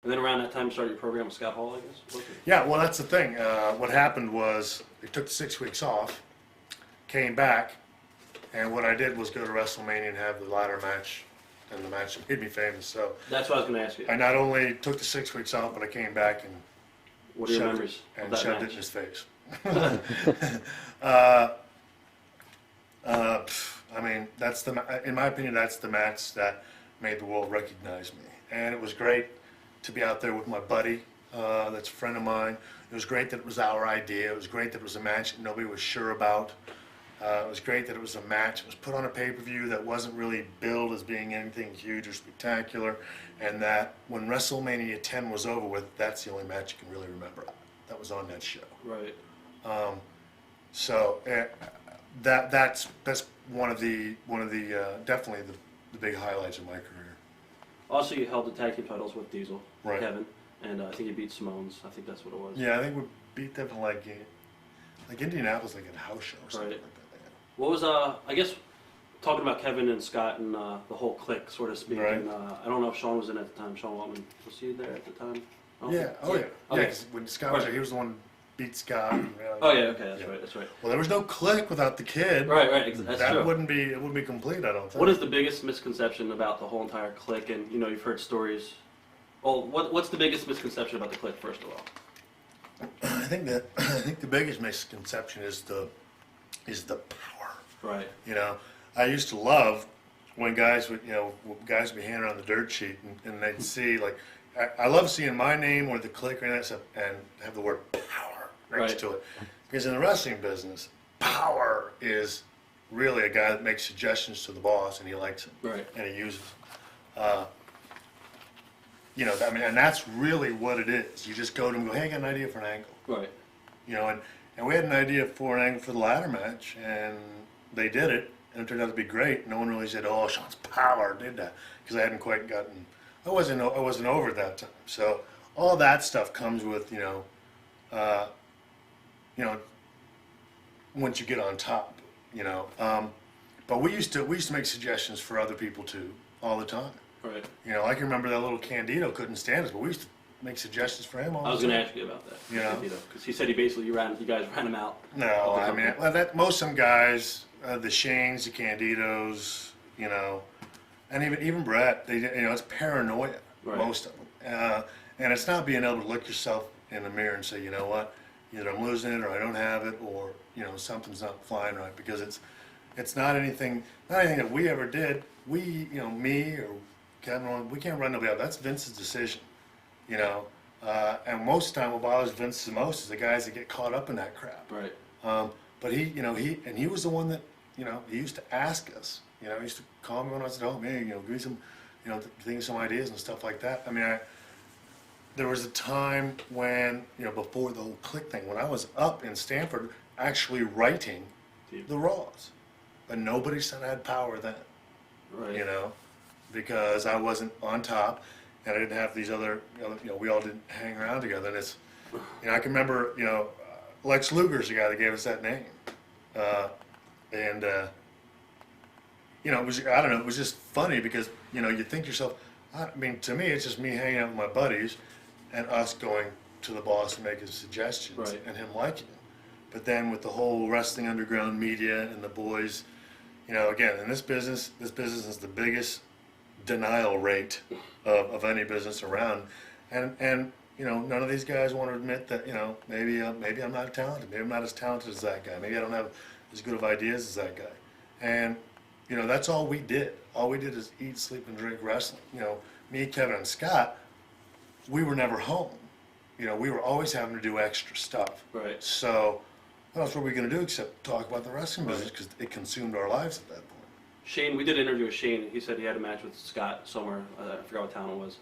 And then around that time, you started your program with Scott Hall, I guess? Was it? Yeah, well, that's the thing. What happened was they took the 6 weeks off, came back, and what I did was go to WrestleMania and have the ladder match, and the match that made me famous. So That's what I was going to ask you. I not only took the 6 weeks off, but I came back and What are your shoved memories it, of and that shoved it match? in his face. I mean, in my opinion, that's the match that made the world recognize me. And it was great to be out there with my buddy, that's a friend of mine. It was great that it was our idea. It was great that it was a match that nobody was sure about. It was great that it was a match. It was put on a pay-per-view that wasn't really billed as being anything huge or spectacular, and that when WrestleMania 10 was over with, that's the only match you can really remember that was on that show. Right. So that's one of the definitely the big highlights of my career. Also, you held the tag team titles with Diesel, Right. Kevin, and I think you beat Simone's. I think that's what it was. Yeah, I think we beat them in like Indianapolis, like at a house show or something Right. like that. What was, I guess, talking about Kevin and Scott and the whole Cliq, sort of speaking, Right. I don't know if Shawn was in at the time. Shawn Waltman, was he there at the time? I don't Yeah. think- Oh yeah. Okay. Yeah. 'Cause when Scott was there, he was the one who beat Scott. And, Oh yeah, okay, that's Yeah. right, that's right. Well, there was no Cliq without the kid. Right, that's That true. wouldn't be complete, I don't think. What is the biggest misconception about the whole entire Cliq? And you know, you've heard stories. Well, what's the biggest misconception about the Cliq, first of all? I think the biggest misconception is the power. Right. You know, I used to love when guys would be handing around the dirt sheet and they'd see like I love seeing my name or the Cliq or that stuff and have the word power next Right. to it, because in the wrestling business, power is really a guy that makes suggestions to the boss and he likes it. Right. And he uses them. You know, I mean, and that's really what it is. You just go to him and go, hey, I got an idea for an angle. Right. You know, and we had an idea for an angle for the ladder match, and they did it, and it turned out to be great. No one really said, oh, Shawn's power did that, because I hadn't quite gotten, I wasn't over at that time. So all that stuff comes with, once you get on top, But we used to make suggestions for other people too, all the time. Right. You know, I can remember that little Candido couldn't stand us, but we used to make suggestions for him all the time. I was going to ask you about that. Yeah. Because he said you guys ran him out. No, of the I mean, company. most some guys, the Shanes, the Candidos, and even Brett, it's paranoia, Right. most of them. And it's not being able to look yourself in the mirror and say, you know what, either I'm losing it or I don't have it, or, something's not flying right, because it's not anything that we ever did. We, me or Kevin, we can't run nobody out. That's Vince's decision, and most of the time what bothers Vince the most is the guys that get caught up in that crap. Right. But he was the one that, he used to ask us, he used to call me when I was at home, hey, give me some, think of some ideas and stuff like that. I mean, there was a time when, before the whole Cliq thing, when I was up in Stanford actually writing the Raws, but nobody said I had power then, Right. because I wasn't on top and I didn't have these other, we all didn't hang around together. And it's, I can remember, Lex Luger's the guy that gave us that name. It was, I don't know, it was just funny because, you think to yourself, I mean, to me, it's just me hanging out with my buddies and us going to the boss and making suggestions Right. and him liking it. But then with the whole wrestling underground media and the boys, again, in this business is the biggest denial rate of any business around. And none of these guys want to admit that, maybe I'm not talented. Maybe I'm not as talented as that guy. Maybe I don't have as good of ideas as that guy. And, that's all we did. All we did is eat, sleep, and drink wrestling. Me, Kevin, and Scott, we were never home. We were always having to do extra stuff. Right. So what else were we going to do except talk about the wrestling Right. business, because it consumed our lives at that point. Shane, we did an interview with Shane. He said he had a match with Scott somewhere. I forgot what town it was.